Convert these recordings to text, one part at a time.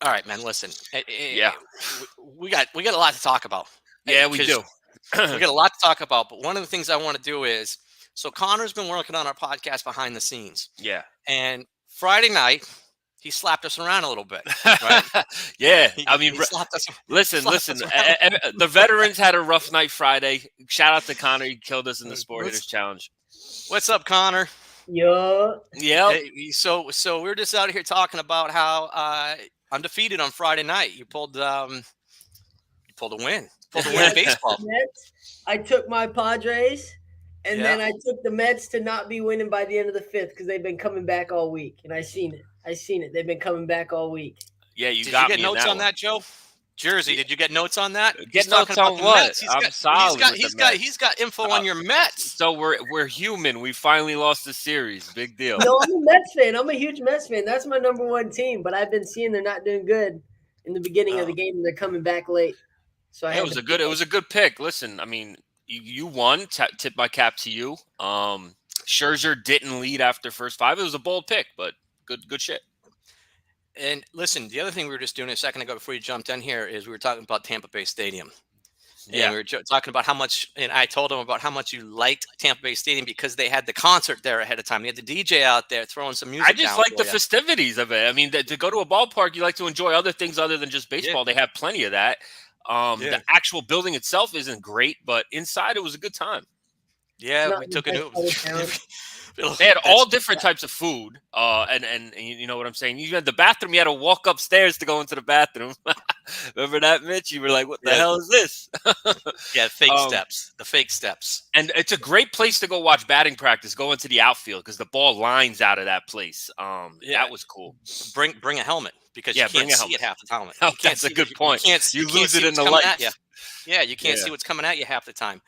All right, man. Listen, Yeah. we got a lot to talk about. Yeah, we do. We got a lot to talk about. But one of the things I want to do is, so Connor's been working on our podcast behind the scenes, Yeah. and Friday night he slapped us around a little bit, right? Yeah. He, I mean, he slapped us. listen. The veterans had a rough night Friday. Shout out to Connor. He killed us in the Sport Hitters Challenge. What's up, Connor? Yo. Yep. Hey, so we're just out here talking about how undefeated on Friday night. You pulled a win. Pulled a win in baseball. Mets. I took my Padres, and Yeah. then I took the Mets to not be winning by the end of the fifth because they've been coming back all week, and I seen it. They've been coming back all week. Yeah, Did you get notes on that, Joe? Jersey, did you get notes on that? Get notes on what? I'm solid. He's got info on your Mets. So we're human. We finally lost the series. Big deal. No, I'm a Mets fan. I'm a huge Mets fan. That's my number one team. But I've been seeing they're not doing good in the beginning of the game, and they're coming back late. So it was a good pick. Listen, I mean, you won. Tip my cap to you. Scherzer didn't lead after first 5. It was a bold pick, but good shit. And listen, the other thing we were just doing a second ago before you jumped in here is we were talking about Tampa Bay Stadium. Yeah. And we were talking about how much, and I told him about how much you liked Tampa Bay Stadium because they had the concert there ahead of time. They had the DJ out there throwing some music. I just like the festivities of it. I mean, to go to a ballpark, you like to enjoy other things other than just baseball. Yeah. They have plenty of that. The actual building itself isn't great, but inside it was a good time. Yeah, we took it. They had all different types of food, and you know what I'm saying. You had the bathroom. You had to walk upstairs to go into the bathroom. Remember that, Mitch? You were like, "What the hell is this?" Yeah, fake steps. The fake steps. And it's a great place to go watch batting practice. Go into the outfield because the ball lines out of that place. That was cool. Bring a helmet because you can't see it half the time. Oh, that's a good point. You lose it in the light. Yeah, you can't see what's coming at you half the time.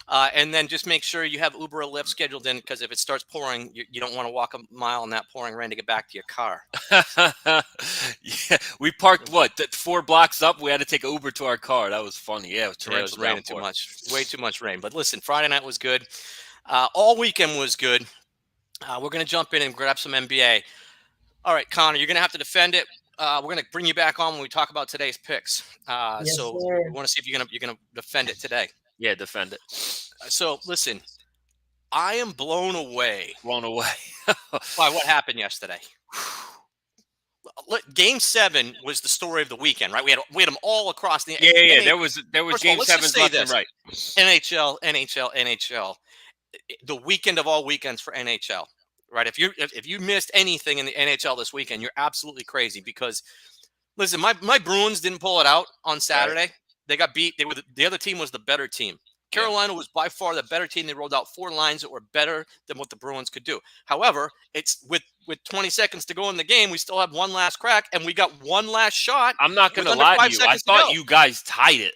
And then just make sure you have Uber or Lyft scheduled in because if it starts pouring, you don't want to walk a mile in that pouring rain to get back to your car. Yeah, we parked 4 blocks up. We had to take an Uber to our car. That was funny. Yeah, it was raining too much, way too much rain. But listen, Friday night was good. All weekend was good. We're gonna jump in and grab some NBA. All right, Connor, you're gonna have to defend it. We're gonna bring you back on when we talk about today's picks. So we want to see if you're gonna defend it today. Yeah, defend it. So listen, I am blown away. Blown away by what happened yesterday. Game 7 was the story of the weekend, right? We had them all across the. Yeah. There was Game 7's left and right. NHL. The weekend of all weekends for NHL, right? If you missed anything in the NHL this weekend, you're absolutely crazy because, listen, my Bruins didn't pull it out on Saturday. Right. They got beat. The other team was the better team. Carolina was by far the better team. They rolled out 4 lines that were better than what the Bruins could do. However, it's with 20 seconds to go in the game, we still have one last crack, and we got one last shot. I'm not going to lie to you. I thought you guys tied it.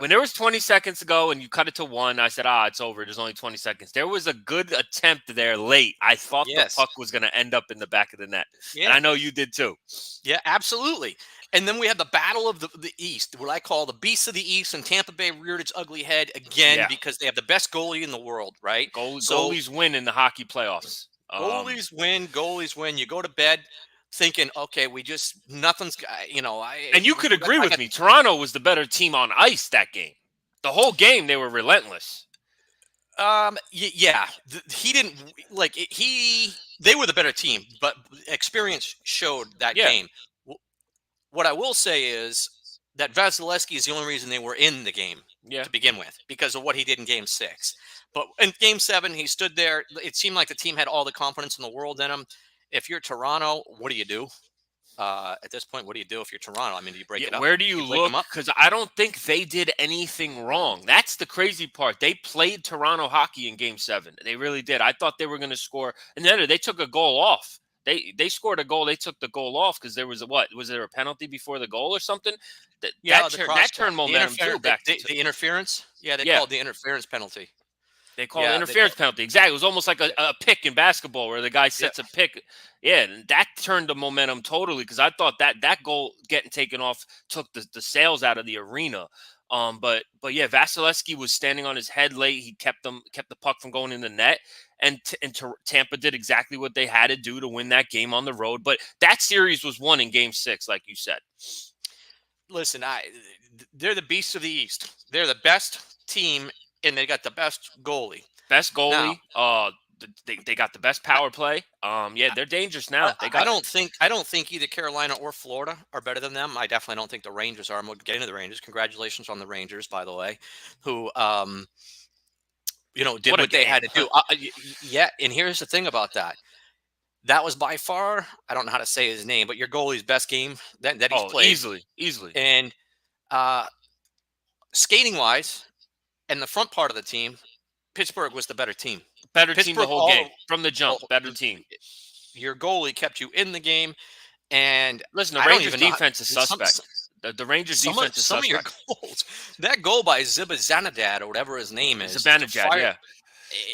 When there was 20 seconds to go and you cut it to 1, I said, it's over. There's only 20 seconds. There was a good attempt there late. I thought the puck was going to end up in the back of the net. Yeah. And I know you did too. Yeah, absolutely. And then we had the battle of the East, what I call the beasts of the East, and Tampa Bay reared its ugly head again because they have the best goalie in the world, right? Goalies win in the hockey playoffs. Goalies win. You go to bed thinking, okay, nothing's, And you could agree with me. Toronto was the better team on ice that game. The whole game, they were relentless. Yeah. He didn't, they were the better team, but experience showed that game. What I will say is that Vasilevsky is the only reason they were in the game to begin with, because of what he did in Game 6. But in Game 7, he stood there. It seemed like the team had all the confidence in the world in him. If you're Toronto, what do you do? At this point, what do you do if you're Toronto? I mean, do you break it up? Where do you look? Because I don't think they did anything wrong. That's the crazy part. They played Toronto hockey in Game 7. They really did. I thought they were going to score. And then they took a goal off. They scored a goal. They took the goal off because there was was there a penalty before the goal or something? That turned momentum too back. The interference? Yeah, they called the interference penalty. They called it interference penalty. Exactly. It was almost like a pick in basketball where the guy sets a pick. Yeah, and that turned the momentum totally because I thought that goal getting taken off took the sails out of the arena. But yeah, Vasilevsky was standing on his head late. He kept the puck from going in the net, and Tampa did exactly what they had to do to win that game on the road. But that series was won in Game 6, like you said. Listen, they're the beasts of the East. They're the best team, and they got the best goalie. Best goalie. They got the best power play. Yeah, they're dangerous now. I don't think either Carolina or Florida are better than them. I definitely don't think the Rangers are. I'm getting to the Rangers. Congratulations on the Rangers, by the way, who did what they had to do. Yeah, and here's the thing about that. That was by far, I don't know how to say his name, but your goalie's best game that he's played. Easily. And skating wise, and the front part of the team, Pittsburgh was the better team. Better team the whole game from the jump. Better team. Your goalie kept you in the game, and listen, the Rangers defense is suspect. The Rangers defense is suspect. Some of your goals, that goal by Zibanejad or whatever his name is, Zibanejad, yeah.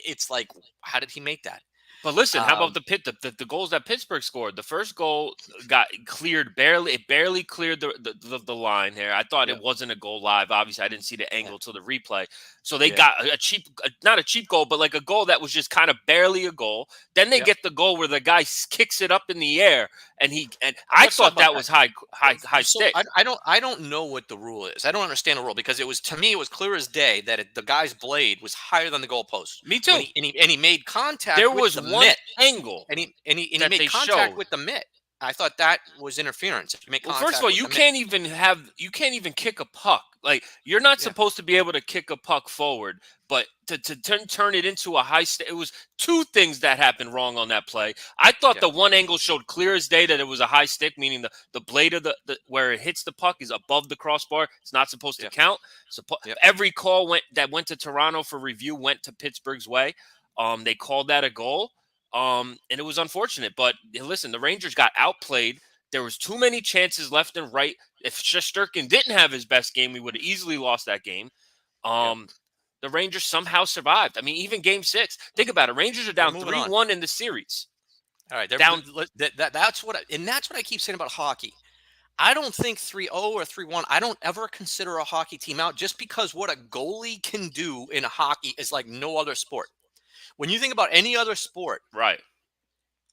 It's like, how did he make that? But listen, how about the goals that Pittsburgh scored? The first goal got cleared barely. It barely cleared the line here. I thought it wasn't a goal live. Obviously, I didn't see the angle till the replay. So they got not a cheap goal, but like a goal that was just kind of barely a goal. Then they get the goal where the guy kicks it up in the air, and I thought that was high stick. I don't know what the rule is. I don't understand the rule, because to me it was clear as day that the guy's blade was higher than the goalpost. Me too. And he made contact. There with was the one mitt. angle, and he made contact with the mitt. I thought that was interference. If you make contact, first of all, you can't even kick a puck. Like, you're not supposed to be able to kick a puck forward, but to turn it into a high stick. It was two things that happened wrong on that play. I thought the one angle showed clear as day that it was a high stick, meaning the blade of the where it hits the puck is above the crossbar. It's not supposed to count. So every call that went to Toronto for review went to Pittsburgh's way. They called that a goal. And it was unfortunate, but listen, the Rangers got outplayed. There was too many chances left and right. If Shesterkin didn't have his best game, we would have easily lost that game. The Rangers somehow survived. I mean, even Game 6. Think about it. Rangers are down 3-1 in the series. All right, down. That's what I keep saying about hockey. I don't think 3-0 or 3-1. I don't ever consider a hockey team out, just because what a goalie can do in hockey is like no other sport. When you think about any other sport, right?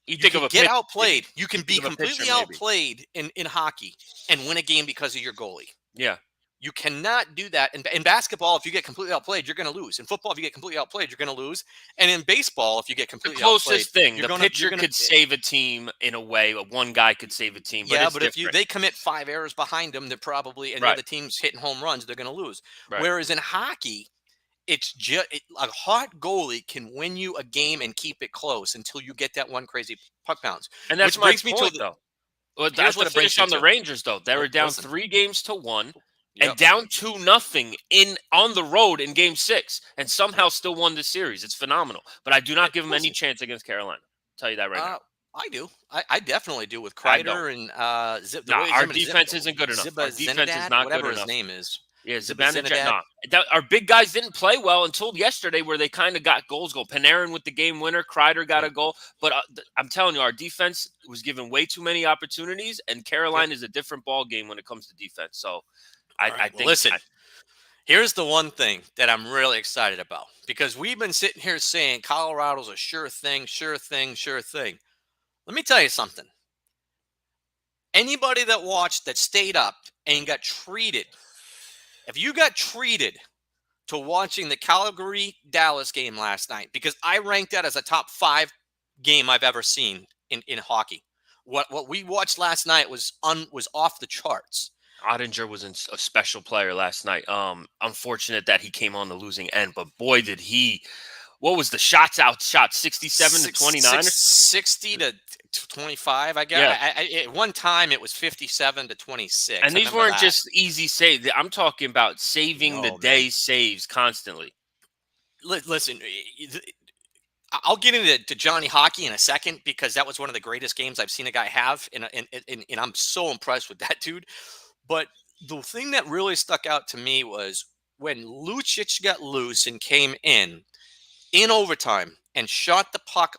You can get outplayed. You can be completely outplayed in hockey and win a game because of your goalie. Yeah. You cannot do that. In basketball, if you get completely outplayed, you're going to lose. In football, if you get completely outplayed, you're going to lose. And in baseball, if you get completely outplayed, the pitcher could save a team in a way. One guy could save a team. But if they commit 5 errors behind them, they're probably, and the other team's hitting home runs, they're going to lose. Right. Whereas in hockey, it's just a hot goalie can win you a game and keep it close until you get that one crazy puck bounce. And that's my point, though. Well, that's what it brings on the Rangers, though. They were down 3-1 and down 2-0 on the road in Game 6, and somehow still won the series. It's phenomenal. But I do not give them any chance against Carolina. I'll tell you that right now. I do. I definitely do with Kreider and our defense isn't good enough. Our defense is not good enough. Whatever his name is. Yeah, Zibanejad. Our big guys didn't play well until yesterday, where they kind of got goals. Panarin with the game winner. Kreider got a goal. But I'm telling you, our defense was given way too many opportunities, and Carolina is a different ball game when it comes to defense. So I think. Listen, here's the one thing that I'm really excited about, because we've been sitting here saying Colorado's a sure thing. Let me tell you something. Anybody that stayed up and got treated, if you got treated to watching the Calgary-Dallas game last night, because I ranked that as a top 5 game I've ever seen in hockey. What we watched last night was off the charts. Ottinger was a special player last night. Unfortunate that he came on the losing end, but boy, did he. What was the shots outshot? 67 to 29? 60 to 25, I guess. Yeah. At one time, it was 57 to 26. And these weren't just easy saves. I'm talking about saving the day saves constantly. Listen, I'll get into Johnny Hockey in a second, because that was one of the greatest games I've seen a guy have, and I'm so impressed with that dude. But the thing that really stuck out to me was when Lucic got loose and came in overtime and shot the puck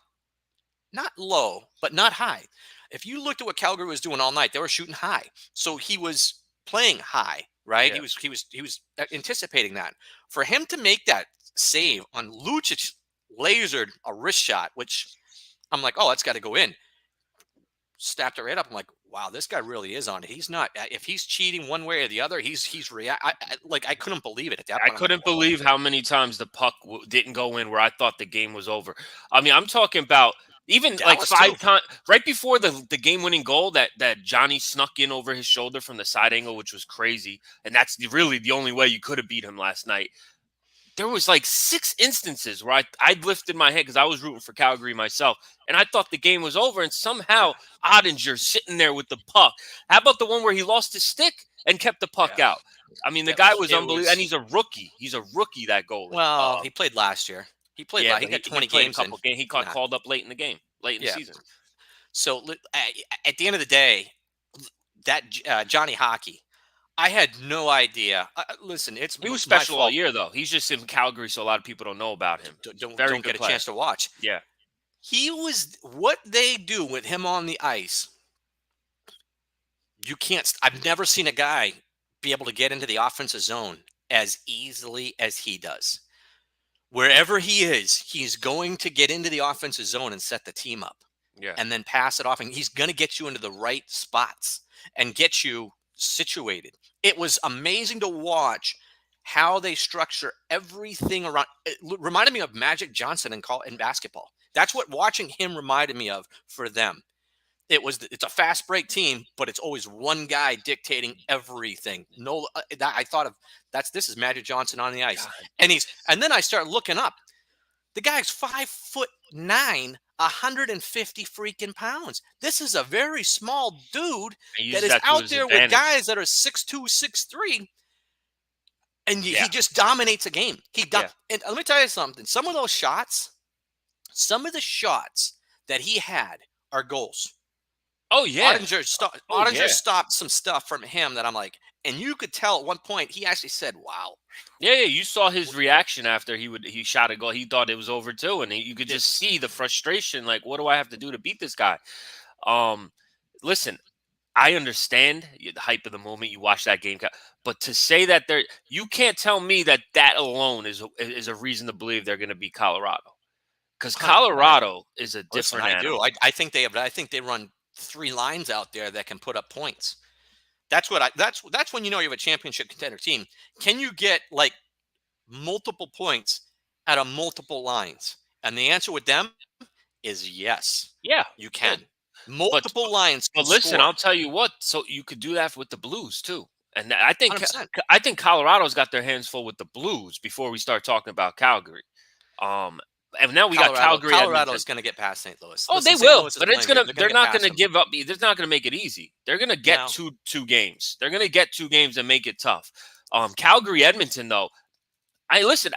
not low, but not high. If you looked at what Calgary was doing all night, they were shooting high. So he was playing high right? Yeah. He was anticipating that. For him to make that save on Lucic, lasered a wrist shot, which I'm like, oh, that's got to go in. Snapped it right up. I'm like, wow, this guy really is on it. He's not. If he's cheating one way or the other, he's react. I couldn't believe it at that I point. I'm like, couldn't whoa. believe how many times the puck didn't go in where I thought the game was over. I mean, I'm talking about even like Dallas, 5 too. times right before the game-winning goal that Johnny snuck in over his shoulder from the side angle, which was crazy. And that's really the only way you could have beat him last night. There was like 6 instances where I lifted my head because I was rooting for Calgary myself, and I thought the game was over, and somehow Ottinger sitting there with the puck. How about the one where he lost his stick and kept the puck out? I mean, the guy was unbelievable, and he's a rookie. He's a rookie, that goalie. Well, he played last year. He played. Yeah, He got 20 he played games a couple games. He got called up late in the game, late in the season. So at the end of the day, that Johnny Hockey, I had no idea. Listen, he was special all year, though. He's just in Calgary, so a lot of people don't know about him. Don't get a chance to watch. Yeah. He was what they do with him on the ice. You can't. I've never seen a guy be able to get into the offensive zone as easily as he does. Wherever he is, he's going to get into the offensive zone and set the team up. Yeah. And then pass it off, and he's going to get you into the right spots and get you situated. It was amazing to watch how they structure everything around. It reminded me of Magic Johnson in basketball. That's what watching him reminded me of for them. It's a fast break team, but it's always one guy dictating everything. No, I thought of this is Magic Johnson on the ice, and then I start looking up. The guy's 5'9", 150 freaking pounds. This is a very small dude that is out there with guys that are 6'2", 6'3", and he just dominates a game. And let me tell you something. Some of the shots that he had are goals. Oh, yeah. Ottinger stopped some stuff from him that I'm like, and you could tell at one point he actually said, wow. Yeah, you saw his reaction after he shot a goal. He thought it was over too, and you could just see the frustration. Like, what do I have to do to beat this guy? Listen, I understand the hype of the moment. You watch that game, but to say that you can't tell me that alone is a reason to believe they're going to beat Colorado, because Colorado is a different animal. I think they run 3 lines out there that can put up points. That's when you know you have a championship contender team. Can you get like multiple points out of multiple lines? And the answer with them is yes. Yeah, you can. Multiple lines. But listen, I'll tell you what. So you could do that with the Blues too. And I think Colorado's got their hands full with the Blues before we start talking about Calgary. And now we got Calgary. Colorado's going to get past St. Louis. Oh, they will, but they're not going to give up. They're not going to make it easy. They're going to get two games. They're going to get 2 games and make it tough. Calgary, Edmonton, though. I understand.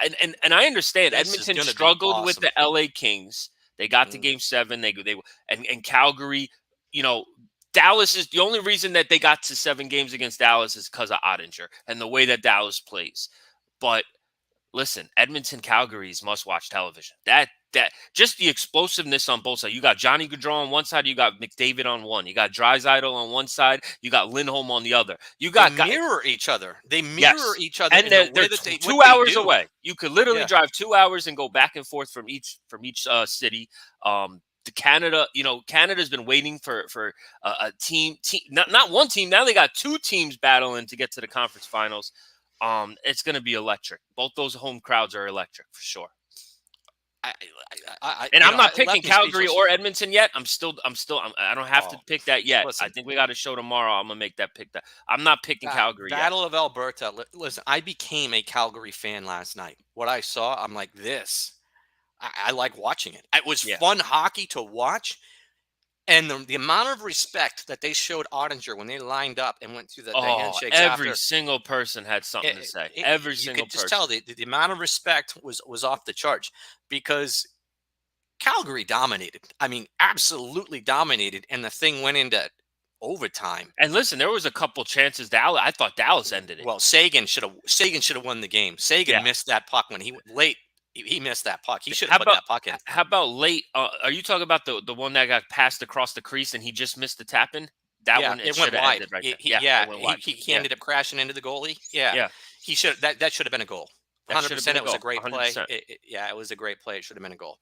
Edmonton struggled with the LA Kings. They got to Game 7. And Calgary, Dallas is the only reason that they got to 7 games against Dallas is because of Ottinger and the way that Dallas plays. But listen, Edmonton, Calgary is must-watch television. That just the explosiveness on both sides. You got Johnny Gudrueaux on one side, you got McDavid on one, you got Draisaitl on one side, you got Lindholm on the other. They mirror each other. They mirror each other, and they're 2 hours away. You could literally drive 2 hours and go back and forth from each city. To Canada, Canada's been waiting for a team. Not one team. Now they got 2 teams battling to get to the conference finals. It's going to be electric. Both those home crowds are electric for sure. I'm not picking Calgary or Edmonton yet. I don't have to pick that yet. Listen, I think we got a show tomorrow. I'm gonna make that pick. I'm not picking Calgary. Battle of Alberta. Listen, I became a Calgary fan last night. What I saw, I'm like, this. I like watching it. It was fun hockey to watch. And the amount of respect that they showed Ottinger when they lined up and went through the handshakes every single person had something to say. Every single person. You could just tell the amount of respect was off the charts because Calgary dominated. I mean, absolutely dominated. And the thing went into overtime. And listen, there was a couple chances. I thought Dallas ended it. Well, Sagan should have won the game. Sagan missed that puck when he went late. He missed that puck. He should have put that puck in. How about late? Are you talking about the one that got passed across the crease and he just missed the tap in? That Yeah, one, it it should went have wide. ended right there. Yeah, It went wide. he ended up crashing into the goalie. Yeah, Yeah, he should that should have been a goal. that should have 100%. been a It was a goal. great play. 100%. Yeah, it was a great play. It should have been a goal.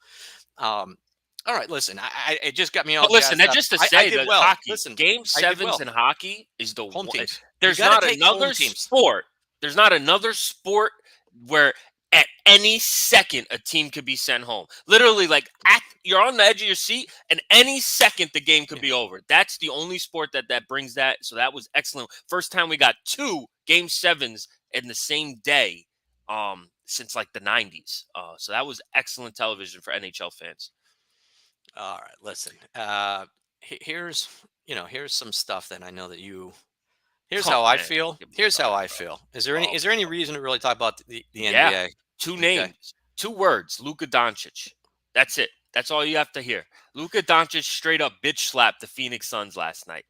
All right, listen, it just got me all But listen, jazzed that up. just to I say did that well. hockey, Listen, game I did sevens well. in hockey is the Home one. teams. There's You gotta not take another home teams. sport. There's not another sport where at any second a team could be sent home. Literally, like you're on the edge of your seat, and any second the game could be over. That's the only sport that brings that. So that was excellent. First time we got 2 game sevens in the same day, since like the 90s. So that was excellent television for NHL fans. All right, listen. Here's some stuff that I know that you. Here's how I feel. Here's how I feel. Is there any reason to really talk about the NBA? 2 names, 2 words. Luka Doncic. That's it. That's all you have to hear. Luka Doncic straight up bitch slapped the Phoenix Suns last night.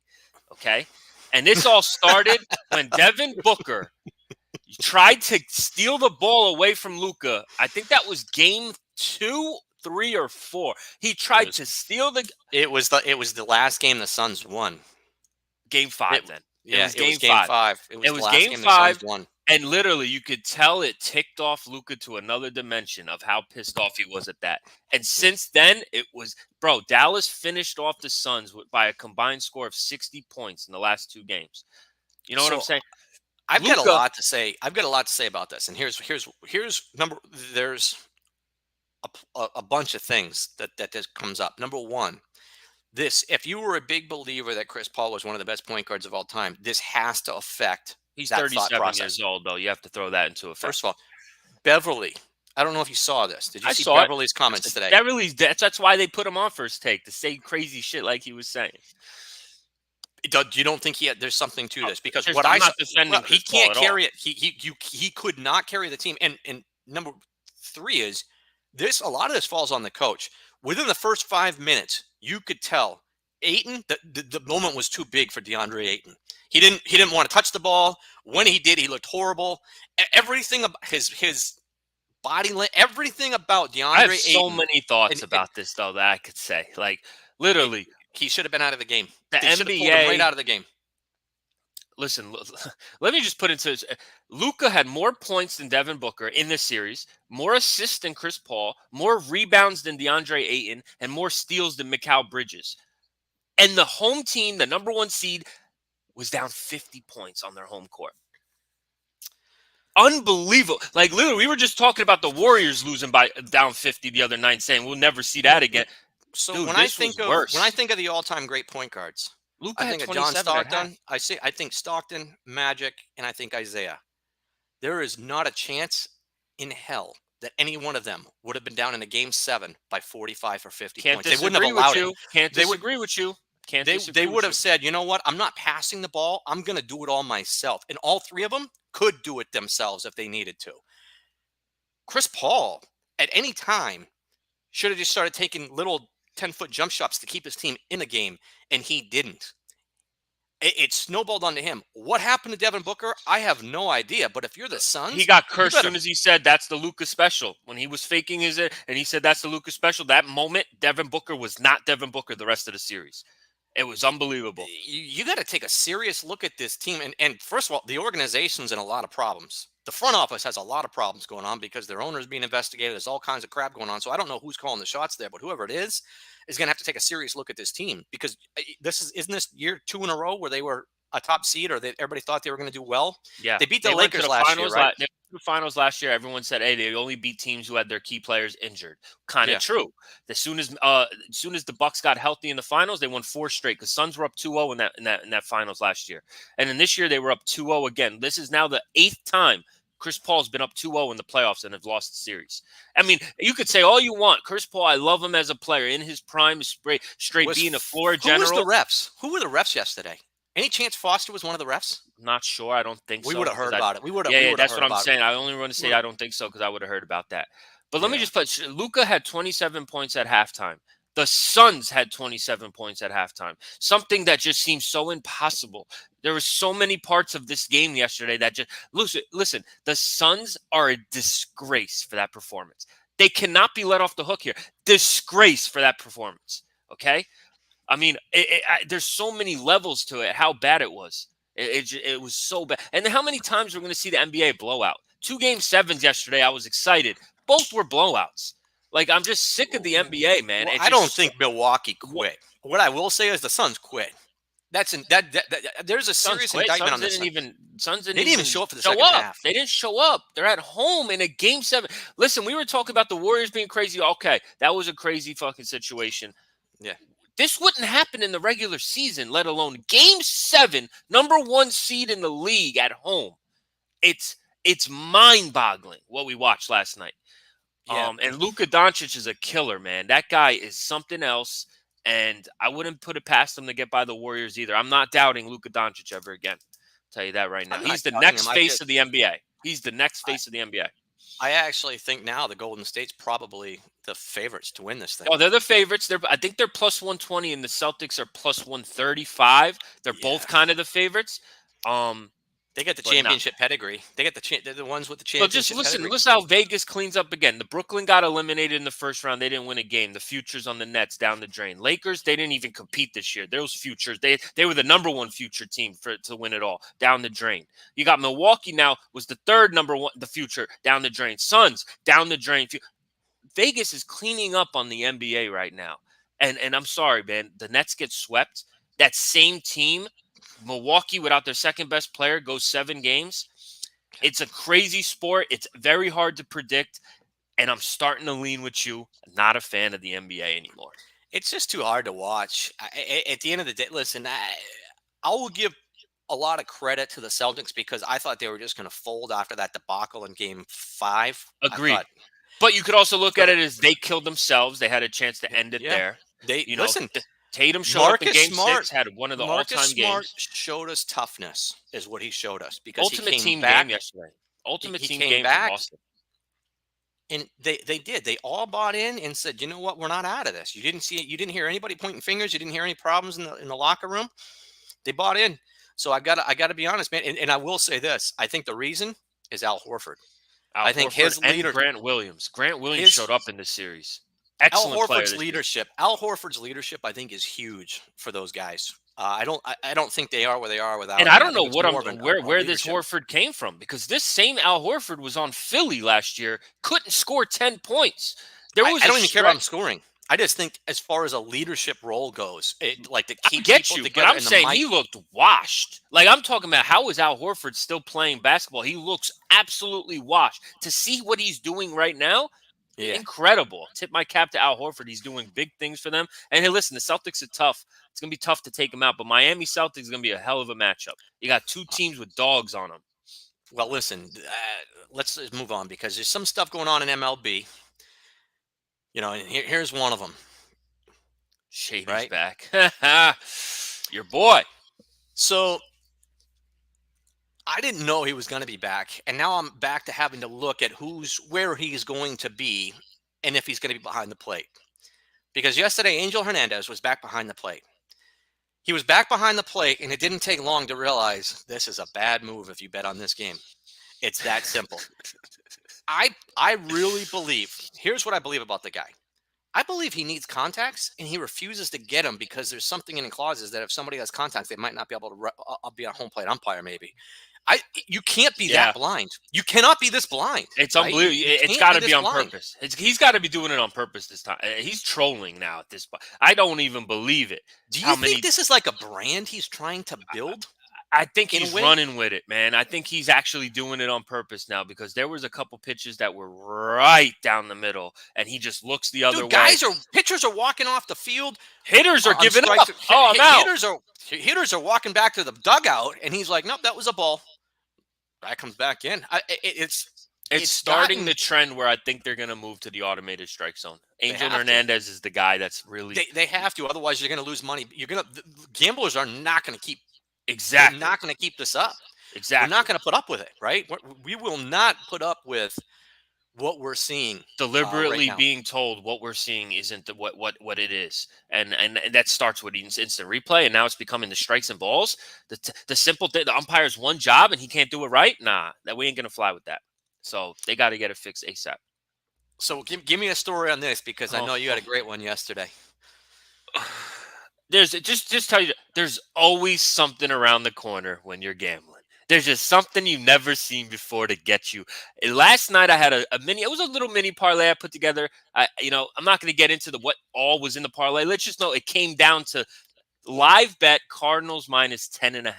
Okay, and this all started when Devin Booker tried to steal the ball away from Luka. I think that was game 2, 3, or 4. He tried to steal the. It was the last game the Suns won. Game 5 then. Yeah, it was game 5. It was game game 5. The Suns won. And literally, you could tell it ticked off Luka to another dimension of how pissed off he was at that. And since then, it was, bro, Dallas finished off the Suns by a combined score of 60 points in the last 2 games. You know what I'm saying? I've got a lot to say. I've got a lot to say about this. And here's there's a bunch of things that this comes up. Number one, if you were a big believer that Chris Paul was one of the best point guards of all time, this has to affect. He's that 37 years old, though. You have to throw that into effect. First of all, Beverly. I don't know if you saw this. Did you see saw Beverly's comments today? That's why they put him on First Take, to say crazy shit like he was saying. You don't think there's something to this? Because I'm not defending he Chris Paul can't at carry all. it. He could not carry the team. And number 3 is this. A lot of this falls on the coach. Within the first 5 minutes, you could tell Ayton, the moment was too big for DeAndre Ayton. He didn't want to touch the ball. When he did, he looked horrible. Everything about his body, everything about DeAndre I have Ayton. so many thoughts about this, though, that I could say. Like, literally, he should have been out of the game. The they should have pulled NBA him right out of the game. Listen, let me just put it to Luka had more points than Devin Booker in this series, more assists than Chris Paul, more rebounds than DeAndre Ayton, and more steals than Mikal Bridges. And the home team, the number 1 seed, was down 50 points on their home court. Unbelievable. Like, literally, we were just talking about the Warriors losing by down 50 the other night, saying we'll never see that again. So dude, when I think of the all-time great point guards, Luka I think of John Stockton. I think Stockton, Magic, and I think Isaiah. There is not a chance in hell that any one of them would have been down in a game 7 by 45 or 50 points. They wouldn't have allowed it. Can't disagree with you. They would have said, you know what? I'm not passing the ball. I'm going to do it all myself. And all 3 of them could do it themselves if they needed to. Chris Paul, at any time, should have just started taking little 10-foot jump shots to keep his team in a game, and he didn't. It snowballed onto him. What happened to Devin Booker? I have no idea. But if you're the Suns, he got cursed as soon as he said that's the Luka special. When he was faking and he said that's the Luka special, that moment, Devin Booker was not Devin Booker the rest of the series. It was unbelievable. You got to take a serious look at this team. And first of all, the organization's in a lot of problems. The front office has a lot of problems going on because their owner's being investigated. There's all kinds of crap going on. So I don't know who's calling the shots there, but whoever it is going to have to take a serious look at this team, because isn't this year 2 in a row where they were a top seed, or everybody thought they were going to do well? Yeah. They beat the Lakers last year, right? They went to the finals last year. Everyone said, hey, they only beat teams who had their key players injured. Kind of true. As soon as the Bucks got healthy in the finals, they won 4 straight, because Suns were up 2-0 in that finals last year. And then this year they were up 2-0 again. This is now the 8th time Chris Paul's been up 2-0 in the playoffs and have lost the series. I mean, you could say all you want. Chris Paul, I love him as a player. In his prime, straight being a floor general. Who was the refs? Who were the refs yesterday? Any chance Foster was one of the refs? Not sure. I don't think so. We would have heard about it. Yeah, that's what I'm saying. I only want to say I don't think so because I would have heard about that. But let me just put, Luka had 27 points at halftime. The Suns had 27 points at halftime. Something that just seems so impossible. There were so many parts of this game yesterday that just listen. The Suns are a disgrace for that performance. They cannot be let off the hook here. Disgrace for that performance. Okay, I mean, there's so many levels to it. How bad it was. It was so bad. And then how many times we're going to see the NBA blowout? 2 Game 7s yesterday. I was excited. Both were blowouts. Like, I'm just sick of the NBA, man. Well, It's I don't just think Milwaukee quit. What I will say is the Suns quit. There's a Suns serious quit. indictment Suns on this. Suns They didn't even show up for the second half. They didn't show up. They're at home in a Game 7. Listen, we were talking about the Warriors being crazy. Okay, that was a crazy fucking situation. Yeah. This wouldn't happen in the regular season, let alone Game 7, number 1 seed in the league at home. It's mind-boggling what we watched last night. Yeah. And Luka Doncic is a killer, man. That guy is something else, and I wouldn't put it past him to get by the Warriors either. I'm not doubting Luka Doncic ever again. I'll tell you that right now. He's the next face of the NBA. He's the next face of the NBA. I actually think now the Golden State's probably the favorites to win this thing. Oh, they're the favorites. I think they're plus 120, and the Celtics are plus 135. They're both kind of the favorites. They get the championship pedigree. They get they're the ones with the championship just listen. pedigree. Listen how Vegas cleans up again. The Brooklyn got eliminated in the first round. They didn't win a game. The futures on the Nets down the drain. Lakers, they didn't even compete this year. Those futures, they were the number 1 future team to win it all, down the drain. You got Milwaukee now, was the third number 1, the future, down the drain. Suns, down the drain. Vegas is cleaning up on the NBA right now. And I'm sorry, man. The Nets get swept. That same team, Milwaukee, without their second best player, goes 7 games. It's a crazy sport. It's very hard to predict. And I'm starting to lean with you. I'm not a fan of the NBA anymore. It's just too hard to watch. At the end of the day, listen, I will give a lot of credit to the Celtics because I thought they were just going to fold after that debacle in Game 5. Agreed. But you could also look at it as they killed themselves. They had a chance to end it there. Listen. Tatum showed up in Game 6, had one of the all-time games. Showed us toughness, is what he showed us. Because Ultimate he came team back, game yesterday. Ultimate he team came game back, from Boston. And they did. They all bought in and said, you know what, we're not out of this. You didn't see it. You didn't hear anybody pointing fingers. You didn't hear any problems in the locker room. They bought in. So I gotta be honest, man. And I will say this. I think the reason is Al Horford. I think his leader, Grant Williams. Grant Williams showed up in this series. Excellent Al Horford's leadership. Al Horford's leadership, I think, is huge for those guys. I don't think they are where they are without. And I don't know where this Horford came from, because this same Al Horford was on Philly last year, couldn't score 10 points. I don't even care about him scoring. I just think as far as a leadership role goes, like to keep people together. But I'm saying he looked washed. Like, I'm talking about, how is Al Horford still playing basketball? He looks absolutely washed. To see what he's doing right now, incredible. Tip my cap to Al Horford. He's doing big things for them. And hey, listen, the Celtics are tough. It's going to be tough to take them out. But Miami Celtics is going to be a hell of a matchup. You got 2 teams with dogs on them. Well, listen, let's move on, because there's some stuff going on in MLB. You know, and here's one of them. Shady's back. Your boy. So I didn't know he was going to be back. And now I'm back to having to look at where he's going to be and if he's going to be behind the plate. Because yesterday, Angel Hernandez was back behind the plate. He was back behind the plate, and it didn't take long to realize this is a bad move if you bet on this game. It's that simple. I really believe, here's what I believe about the guy. I believe he needs contacts, and he refuses to get them because there's something in clauses that if somebody has contacts, they might not be able to be a home plate umpire, maybe. You can't be that blind. You cannot be this blind. It's unbelievable. It's got to be on purpose. He's got to be doing it on purpose this time. He's trolling now at this point. I don't even believe it. Do you think this is like a brand he's trying to build? I think he's running with it, man. I think he's actually doing it on purpose now, because there was a couple pitches that were right down the middle, and he just looks the other way. Pitchers are walking off the field. Hitters are giving up. Oh, I'm out. Hitters are walking back to the dugout, and he's like, nope, that was a ball. That comes back in. It's starting the trend where I think they're going to move to the automated strike zone. Angel Hernandez is the guy that's really. They have to, otherwise you're going to lose money. Gamblers are not going to keep. Exactly. They're not going to keep this up. Exactly. We're not going to put up with it, right? We will not put up with what we're seeing. Deliberately right being told what we're seeing isn't what it is, and that starts with instant replay, and now it's becoming the strikes and balls. The simple thing, the umpire's one job and he can't do it right. Nah, that we ain't going to fly with that. So they got to get it fixed ASAP. So give me a story on this, because I know you had a great one yesterday. just tell you, there's always something around the corner when you're gambling. There's just something you've never seen before to get you. And last night I had a mini. It was a little mini parlay I put together. I'm not going to get into what all was in the parlay. Let's just know it came down to live bet Cardinals minus 10.5.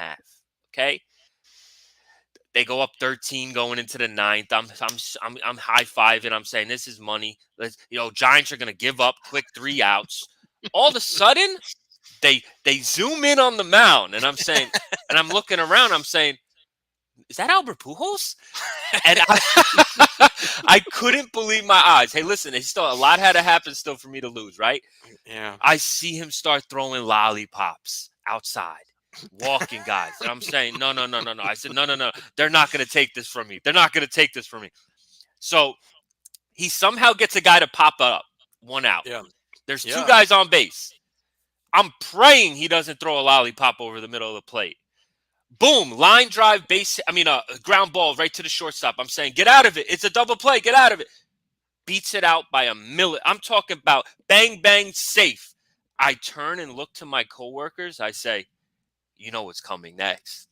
Okay. They go up 13 going into the ninth. I'm high fiving. I'm saying this is money. Giants are going to give up quick 3 outs. All of a sudden, they zoom in on the mound, and I'm saying, and I'm looking around. I'm saying, is that Albert Pujols? And I couldn't believe my eyes. Hey, listen, a lot had to happen still for me to lose, right? Yeah. I see him start throwing lollipops outside. Walking guys. And I'm saying, no. I said, no. They're not going to take this from me. So he somehow gets a guy to pop up 1 out. Yeah. There's 2 guys on base. I'm praying he doesn't throw a lollipop over the middle of the plate. Boom, line drive, a ground ball right to the shortstop. I'm saying, get out of it. It's a double play. Get out of it. Beats it out by a million. I'm talking about bang, bang, safe. I turn and look to my coworkers. I say, you know what's coming next.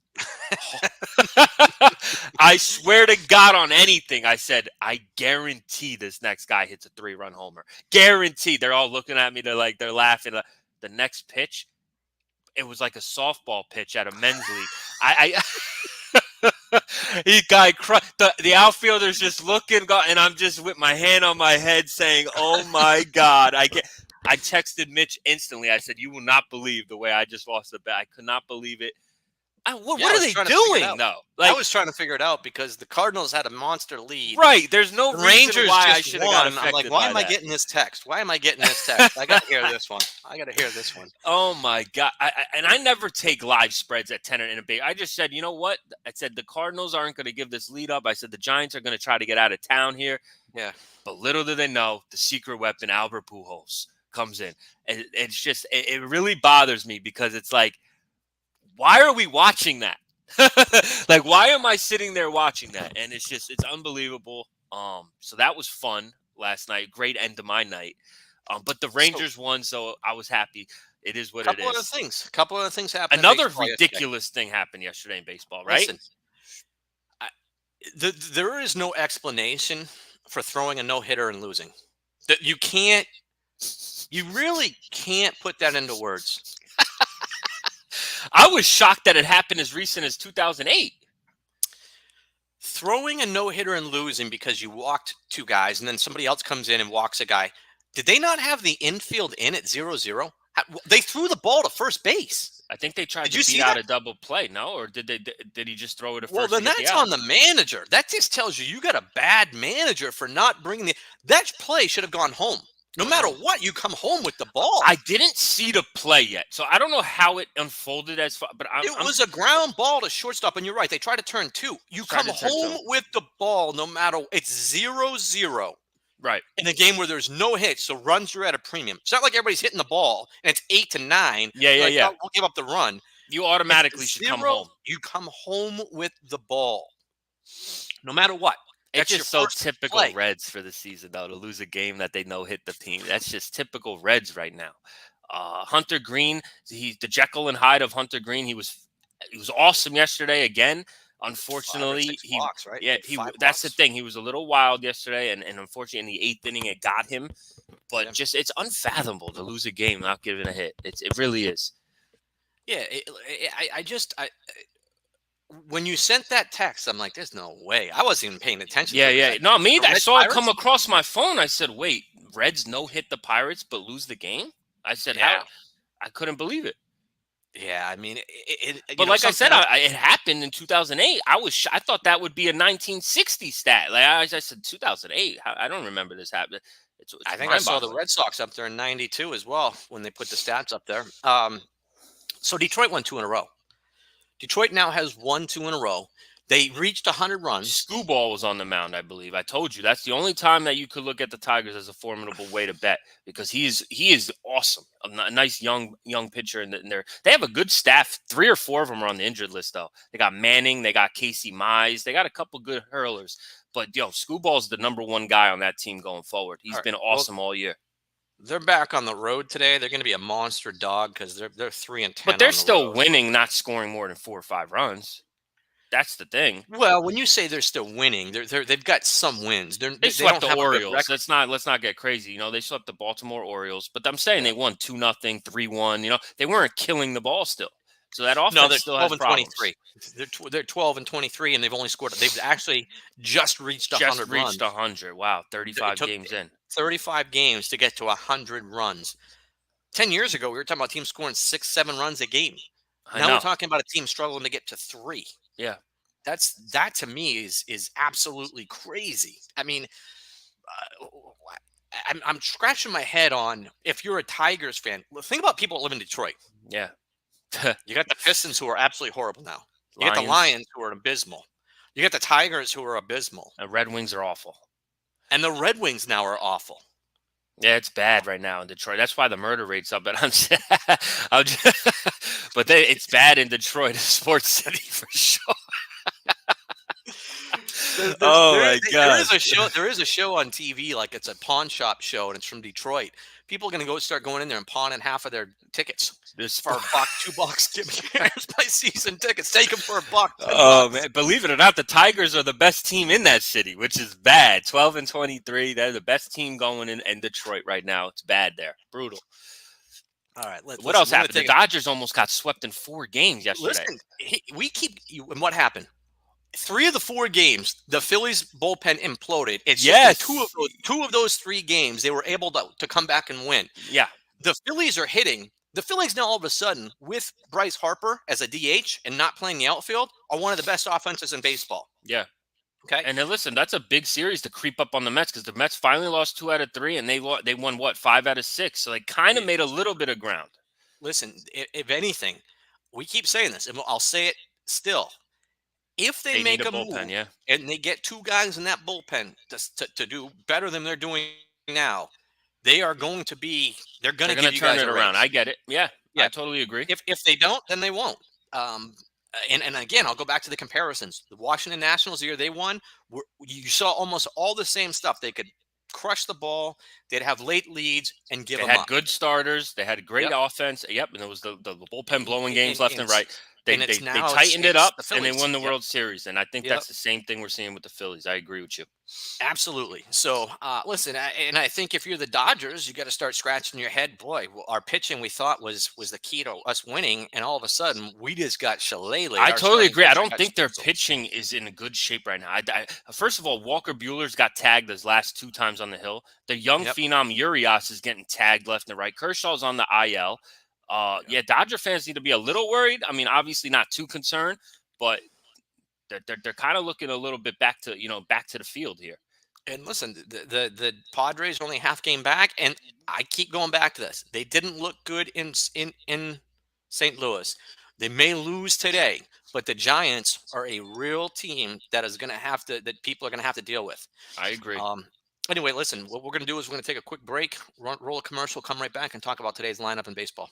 I swear to God on anything. I said, I guarantee this next guy hits a 3-run homer. Guarantee. They're all looking at me. They're laughing. The next pitch, it was like a softball pitch at a men's league. The outfielder's just looking, and I'm just with my hand on my head saying, oh my God. I texted Mitch instantly. I said, you will not believe the way I just lost the bet. I could not believe it. What are they doing, though? I was trying to figure it out because the Cardinals had a monster lead. Right. There's no reason Rangers why I just should have got won. affected. I'm like, why am I getting this text? I got to hear this one. Oh, my God. I never take live spreads at 10 in a big. I just said, you know what? I said the Cardinals aren't going to give this lead up. I said the Giants are going to try to get out of town here. Yeah. But little do they know, the secret weapon, Albert Pujols, comes in. And it's just, it really bothers me because it's like, why are we watching that? Like, why am I sitting there watching that? And it's unbelievable. So that was fun last night. Great end to my night. But the Rangers won, so I was happy. It is what it is. Couple other things happened. Another ridiculous thing happened yesterday in baseball, right? Listen, there is no explanation for throwing a no-hitter and losing. That you really can't put that into words. I was shocked that it happened as recent as 2008. Throwing a no-hitter and losing because you walked 2 guys and then somebody else comes in and walks a guy. Did they not have the infield in at 0-0? They threw the ball to first base. I think they tried to beat out a double play, no? Or did he just throw it to first? Well, then that's on the manager. That just tells you got a bad manager for not bringing that play should have gone home. No matter what, you come home with the ball. I didn't see the play yet, so I don't know how it unfolded as far. But it was a ground ball to shortstop, and you're right. They tried to turn 2. You come home with the ball, no matter it's 0-0. Right. In a game where there's no hits, so runs are at a premium. It's not like everybody's hitting the ball and it's 8-9. Yeah. We'll give up the run. You automatically should come home. You come home with the ball, no matter what. It's just so typical Reds for the season, though, to lose a game that they know hit the team. That's just typical Reds right now. Hunter Green, he's the Jekyll and Hyde of Hunter Green. He was awesome yesterday again. Unfortunately, walks, right? That's the thing. He was a little wild yesterday, and unfortunately, in the 8th inning, it got him. But it's unfathomable to lose a game without giving a hit. It really is. Yeah, when you sent that text, I'm like, there's no way. I wasn't even paying attention. Yeah. No, me either. I saw it come across my phone. I said, wait, Reds no-hit the Pirates but lose the game? I said, how? I couldn't believe it. Yeah, I mean, but like I said, it happened in 2008. I thought that would be a 1960 stat. Like I said, 2008. I don't remember this happening. I think I saw the Red Sox up there in '92 as well when they put the stats up there. So Detroit won 2 in a row. Detroit now has won 2 in a row. They reached 100 runs. Screwball was on the mound, I believe. I told you that's the only time that you could look at the Tigers as a formidable way to bet because he is awesome. A nice young pitcher, and they have a good staff. 3 or 4 of them are on the injured list, though. They got Manning, they got Casey Mize, they got a couple good hurlers. But Screwball's the number 1 guy on that team going forward. He's been awesome all year. They're back on the road today. They're going to be a monster dog because they're 3-10 But they're on the still road. winning, not scoring more than 4 or 5 runs. That's the thing. Well, when you say they're still winning, they've got some wins. They They swept don't the have a good Orioles. record. Let's not get crazy. You know, they swept the Baltimore Orioles, but I'm saying Yeah. they won 2-0, 3-1. You know, they weren't killing the ball still. So that No, offense they're still 12 has and problems. 23. They're 12 and 23, and they've only scored. They've actually just reached 100 runs. 100. Wow, It 35 took games in. 35 games to get to 100 runs. 10 years ago, we were talking about teams scoring 6, 7 runs a game. I Now know. we're talking about a team struggling to get to 3. Yeah. That to me is absolutely crazy. I mean, I'm scratching my head on if you're a Tigers fan. Think about people that live in Detroit. Yeah. You got the Pistons who are absolutely horrible now. You got the Lions. Lions who are abysmal. You got the Tigers who are abysmal. The Red Wings are awful. And the Red Wings now are awful. Yeah, it's bad right now in Detroit. That's why the murder rate's up. But but it's bad in Detroit, Sports City for sure. My God! There is a show on TV, like it's a pawn shop show, and it's from Detroit. People are going to start going in there and pawning half of their tickets for $1, $2. Buy season tickets. Take them for $1. Oh man, believe it or not, the Tigers are the best team in that city, which is bad. 12 and 23. They're the best team going in Detroit right now. It's bad there. Brutal. All right. What else happened? The Dodgers almost got swept in 4 games yesterday. Listen, and what happened? 3 of the 4 games, the Phillies bullpen imploded. It's just two of those 3 games, they were able to come back and win. Yeah. The Phillies are hitting. The Phillies now all of a sudden, with Bryce Harper as a DH and not playing the outfield, are one of the best offenses in baseball. Yeah. Okay. And then listen, that's a big series to creep up on the Mets because the Mets finally lost 2 out of 3, and they won what, 5 out of 6. So they kind of made a little bit of ground. Listen, if anything, we keep saying this, and I'll say it still. If they make a bullpen, move and they get 2 guys in that bullpen to do better than they're doing now, they're going to give you guys turn it around. raise. I get it. Yeah, I totally agree. If they don't, then they won't. And again, I'll go back to the comparisons. The Washington Nationals, the year they won, you saw almost all the same stuff. They could crush the ball. They'd have late leads and give them up. They had good starters. They had great offense. Yep, and it was the bullpen blowing games left and right. They tightened it up, and they won the World Series. And I think that's the same thing we're seeing with the Phillies. I agree with you. Absolutely. So, listen, I think if you're the Dodgers, you got to start scratching your head. Boy, our pitching we thought was the key to us winning, and all of a sudden we just got shillelagh'd. I totally agree. I don't think their pitching is in a good shape right now. First of all, Walker Buehler's got tagged his last 2 times on the hill. The young phenom Urias is getting tagged left and right. Kershaw's on the IL. Dodger fans need to be a little worried. I mean, obviously not too concerned, but they're kind of looking a little bit back to the field here. And listen, the Padres are only half game back, and I keep going back to this. They didn't look good in St. Louis. They may lose today, but the Giants are a real team that people are going to have to deal with. I agree. Anyway, listen, what we're going to do is we're going to take a quick break, roll a commercial, come right back and talk about today's lineup in baseball.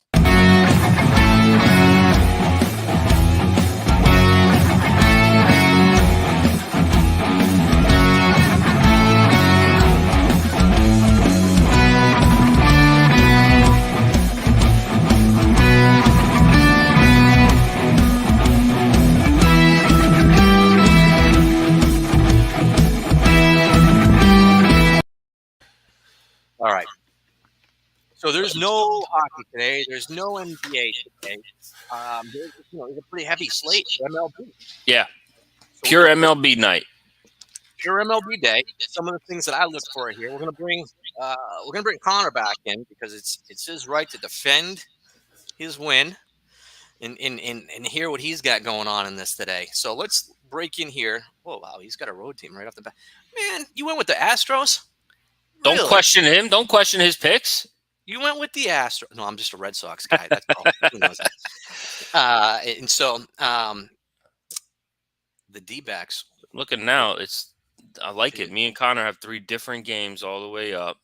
All right. So there's no hockey today. There's no NBA today. There's a pretty heavy slate for MLB. Yeah, so pure MLB night. Pure MLB day. Some of the things that I look for here. We're gonna bring Connor back in because it's his right to defend his win and hear what he's got going on in this today. So let's break in here. Oh wow, he's got a road team right off the bat. Man, you went with the Astros. Don't question him. Don't question his picks. You went with the Astros. No, I'm just a Red Sox guy. That's all. Who knows that? And so the D-backs. Looking now, I like it. Me and Connor have 3 different games all the way up.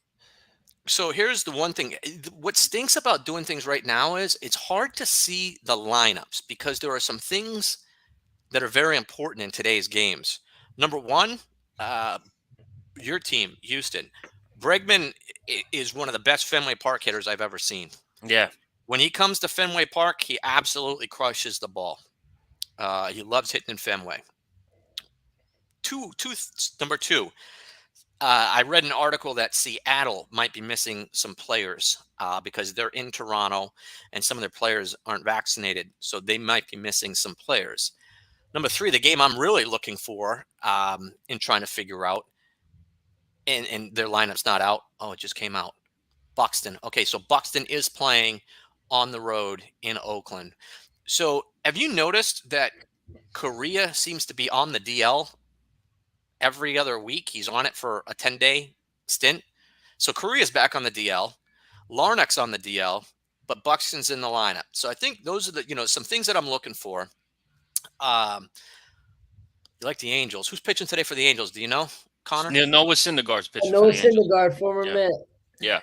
So here's the one thing. What stinks about doing things right now is it's hard to see the lineups because there are some things that are very important in today's games. Number one, your team, Houston. Bregman is one of the best Fenway Park hitters I've ever seen. Yeah. When he comes to Fenway Park, he absolutely crushes the ball. He loves hitting in Fenway. Number two, I read an article that Seattle might be missing some players because they're in Toronto and some of their players aren't vaccinated. So they might be missing some players. Number three, the game I'm really looking for in trying to figure out, and their lineup's not out. Oh, it just came out. Buxton. Okay, so Buxton is playing on the road in Oakland. So have you noticed that Correa seems to be on the DL every other week? He's on it for a 10-day stint. So Correa's back on the DL. Larnach's on the DL, but Buxton's in the lineup. So I think those are the, some things that I'm looking for. You like the Angels. Who's pitching today for the Angels? Do you know, Connor? Yeah, Noah Syndergaard's pitching. Noah Syndergaard, former Met. Yeah.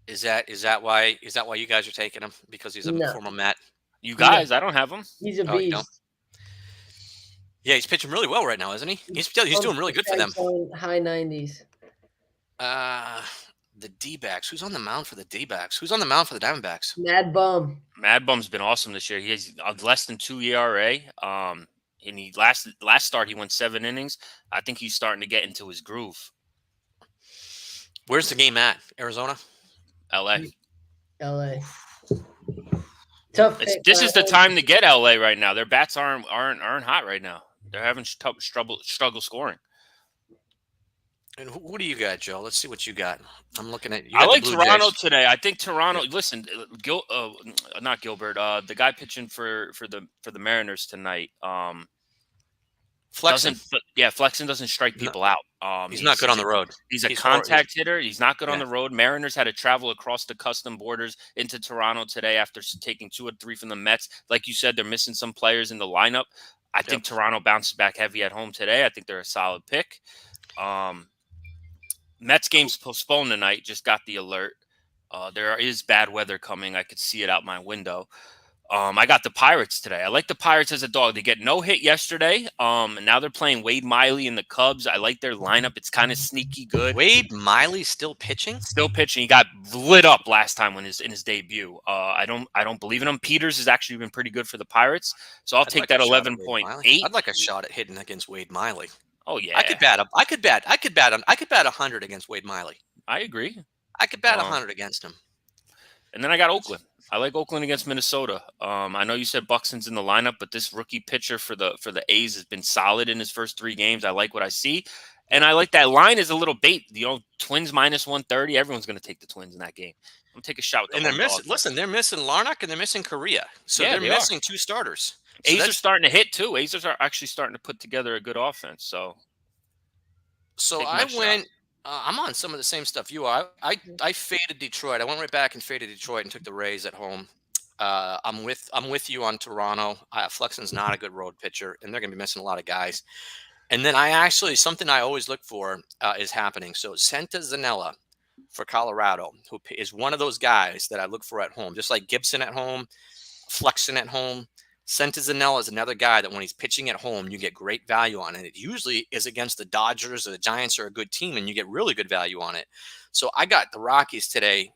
Is that why you guys are taking him, because he's a former Met? You guys, I don't have him. He's a beast. Yeah, he's pitching really well right now, isn't he? He's doing really good for them. High 90s. The D-backs. Who's on the mound for the D-backs? Who's on the mound for the Diamondbacks? Mad Bum. Mad Bum's been awesome this year. He has less than 2 ERA. And he last start he went 7 innings. I think he's starting to get into his groove. Where's the game at? Arizona? LA. Tough. This is the time to get LA right now. Their bats aren't hot right now. They're having struggle scoring. And what do you got, Joe? Let's see what you got. I'm looking at. I like Toronto today. I think Toronto. Listen, not Gilbert. The guy pitching for the Mariners tonight. Flexen. Flexen doesn't strike people out. He's not good on the road. He's a contact hitter. He's not good on the road. Mariners had to travel across the custom borders into Toronto today after taking 2 or 3 from the Mets. Like you said, they're missing some players in the lineup. I think Toronto bounces back heavy at home today. I think they're a solid pick. Mets game's postponed tonight. Just got the alert. There is bad weather coming. I could see it out my window. I got the Pirates today. I like the Pirates as a dog. They get no hit yesterday. And now they're playing Wade Miley and the Cubs. I like their lineup. It's kind of sneaky good. Wade Miley still pitching? Still pitching. He got lit up last time in his debut. I don't believe in him. Peters has actually been pretty good for the Pirates. So I'll take that 11.8. I'd like a shot at hitting against Wade Miley. Oh yeah. I could bet him. I could bet 100 against Wade Miley. I agree. I could bet 100 against him. And then I got Oakland. I like Oakland against Minnesota. I know you said Buxton's in the lineup, but this rookie pitcher for the A's has been solid in his first 3 games. I like what I see. And I like that line is a little bait. Twins minus 130. Everyone's going to take the Twins in that game. I'm going to take a shot. And they're missing. Listen, they're missing Larnach and they're missing Correa. So they're missing 2 starters. So A's are starting to hit too. A's are actually starting to put together a good offense. So I went. I'm on some of the same stuff you are. I faded Detroit. I went right back and faded Detroit and took the Rays at home. I'm with you on Toronto. Flexen's not a good road pitcher, and they're going to be missing a lot of guys. And then something I always look for is happening. So Santa Zanella for Colorado, who is one of those guys that I look for at home, just like Gibson at home, Flexen at home. Santa Zanella is another guy that when he's pitching at home, you get great value on it. It usually is against the Dodgers or the Giants are a good team, and you get really good value on it. So I got the Rockies today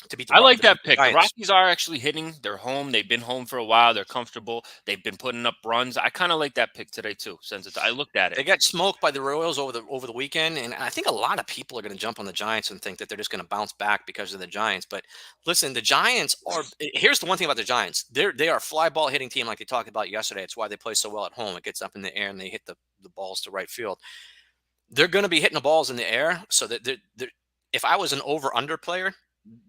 to beat the I like that pick. Giants. The Rockies are actually hitting. They're home. They've been home for a while. They're comfortable. They've been putting up runs. I kind of like that pick today too. Since I looked at it, they got smoked by the Royals over the weekend, and I think a lot of people are going to jump on the Giants and think that they're just going to bounce back because of the Giants. But listen, the Giants are. Here's the one thing about the Giants: they are a fly ball hitting team, like they talked about yesterday. It's why they play so well at home. It gets up in the air and they hit the balls to right field. They're going to be hitting the balls in the air, so that they're if I was an over/under player,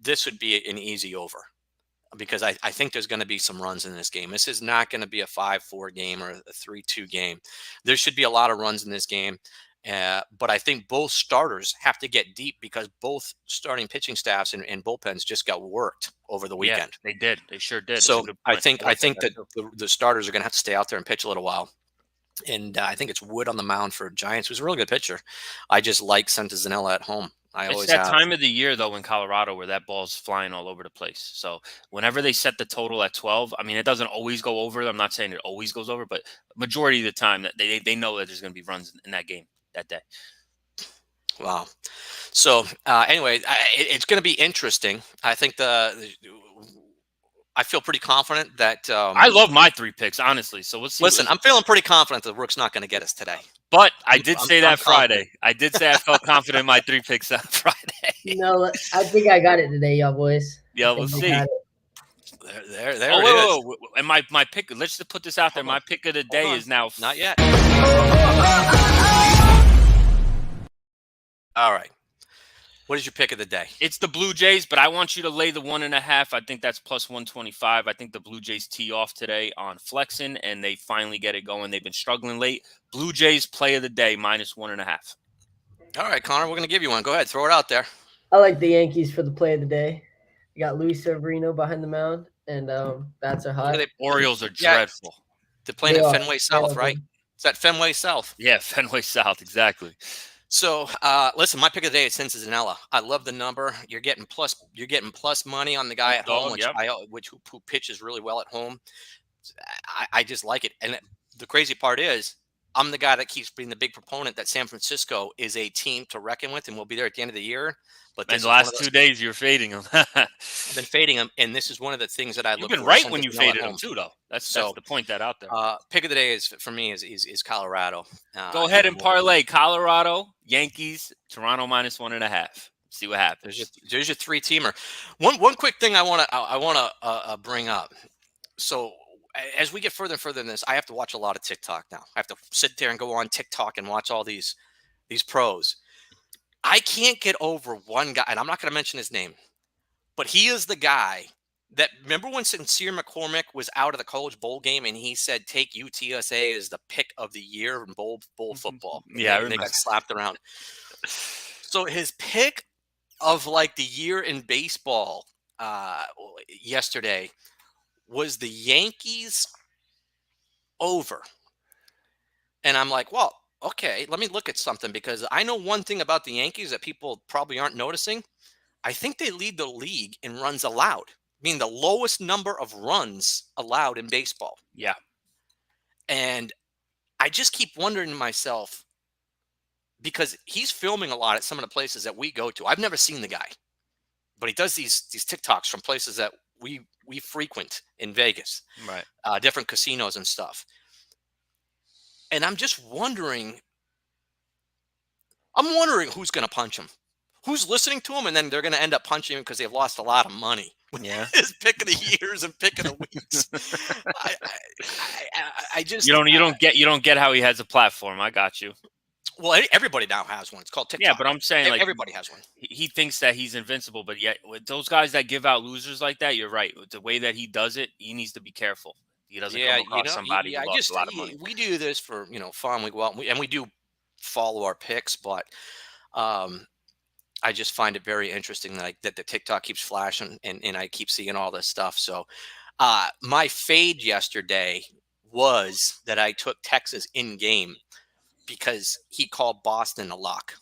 this would be an easy over, because I think there's going to be some runs in this game. This is not going to be a 5-4 game or a 3-2 game. There should be a lot of runs in this game. But I think both starters have to get deep because both starting pitching staffs and bullpens just got worked over the weekend. Yeah, they did. They sure did. So I think that the starters are going to have to stay out there and pitch a little while. And I think it's Wood on the mound for Giants, who's a really good pitcher. I just like Santa Zanella at home. It's that time of the year, though, in Colorado where that ball's flying all over the place. So whenever they set the total at 12, I mean, it doesn't always go over. I'm not saying it always goes over, but majority of the time that they know that there's going to be runs in that game that day. Wow. So anyway, it's going to be interesting. I think I feel pretty confident that. I love my 3 picks, honestly. So we'll see. Listen, I'm feeling pretty confident that Rook's not going to get us today. But I did say that I'm confident. Friday. I did say I felt confident in my 3 picks on Friday. No, I think I got it today, y'all boys. Yeah, we'll see. There Oh, it is. wait. And my pick, let's just put this out there. My pick of the day is now. Not yet. All right. What is your pick of the day? It's the Blue Jays, but I want you to lay the 1.5. I think that's plus 125. I think the Blue Jays tee off today on flexing, and they finally get it going. They've been struggling late. Blue Jays play of the day, minus 1.5. All right, Connor, we're going to give you one. Go ahead. Throw it out there. I like the Yankees for the play of the day. You got Luis Severino behind the mound, and bats are hot. Orioles are dreadful. They're playing at Fenway South, right? Is that Fenway South? Yeah, Fenway South, exactly. So, listen, my pick of the day is Cincinnati. I love the number. You're getting plus money on the guy at home, who pitches really well at home. I just like it. And the crazy part is, I'm the guy that keeps being the big proponent that San Francisco is a team to reckon with, and we'll be there at the end of the year. But in the last 2 days, you're fading them. I've been fading them, and this is one of the things that I look for. You've been right when you faded them too, though. That's to point that out there. Pick of the day is for me is Colorado. Go ahead and parlay Colorado, Yankees, Toronto minus 1.5. See what happens. There's your 3-teamer. One quick thing I want to bring up. So as we get further and further in this, I have to watch a lot of TikTok now. I have to sit there and go on TikTok and watch all these pros. I can't get over one guy, and I'm not going to mention his name, but he is the guy that, remember when Sincere McCormick was out of the college bowl game and he said, take UTSA as the pick of the year in bowl football. Yeah, and they got slapped around. So his pick of like the year in baseball yesterday was the Yankees over. And I'm like, well, okay, let me look at something, because I know one thing about the Yankees that people probably aren't noticing. I think they lead the league in runs allowed, meaning the lowest number of runs allowed in baseball. Yeah. And I just keep wondering to myself, because he's filming a lot at some of the places that we go to. I've never seen the guy, but he does these TikToks from places that we frequent in Vegas, right? Different casinos and stuff. And I'm just wondering. I'm wondering who's going to punch him, who's listening to him, and then they're going to end up punching him because they've lost a lot of money. Yeah, his pick of the years and pick of the weeks. I just you don't get how he has a platform. I got you. Well, everybody now has one. It's called TikTok. Yeah, but I'm saying like everybody has one. He thinks that he's invincible, but yet with those guys that give out losers like that, you're right. With the way that he does it, he needs to be careful. He doesn't come across somebody who lost a lot of money. We do this for fun. We go out and we do follow our picks, but I just find it very interesting that the TikTok keeps flashing and I keep seeing all this stuff. So my fade yesterday was that I took Texas in game because he called Boston a lock.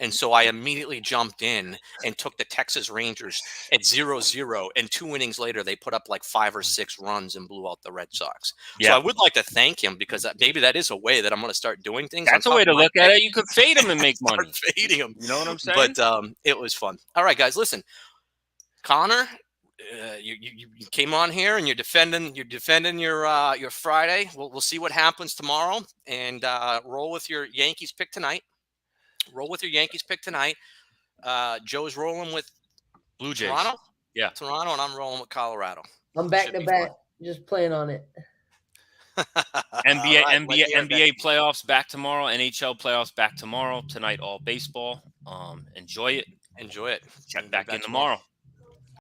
And so I immediately jumped in and took the Texas Rangers at 0-0. And 2 innings later, they put up like 5 or 6 runs and blew out the Red Sox. Yeah. So I would like to thank him, because maybe that is a way that I'm going to start doing things. That's a way to look at it. You could fade him and make money. Fading him. You know what I'm saying? But it was fun. All right, guys, listen. Connor, you came on here and you're defending your Friday. We'll see what happens tomorrow, and roll with your Yankees pick tonight. Joe's rolling with Blue Jays. Toronto? Yeah. Toronto, and I'm rolling with Colorado. I'm back to back, just playing on it. NBA playoffs back tomorrow. NHL playoffs back tomorrow. Tonight, all baseball. Enjoy it. Enjoy it. Check back in tomorrow.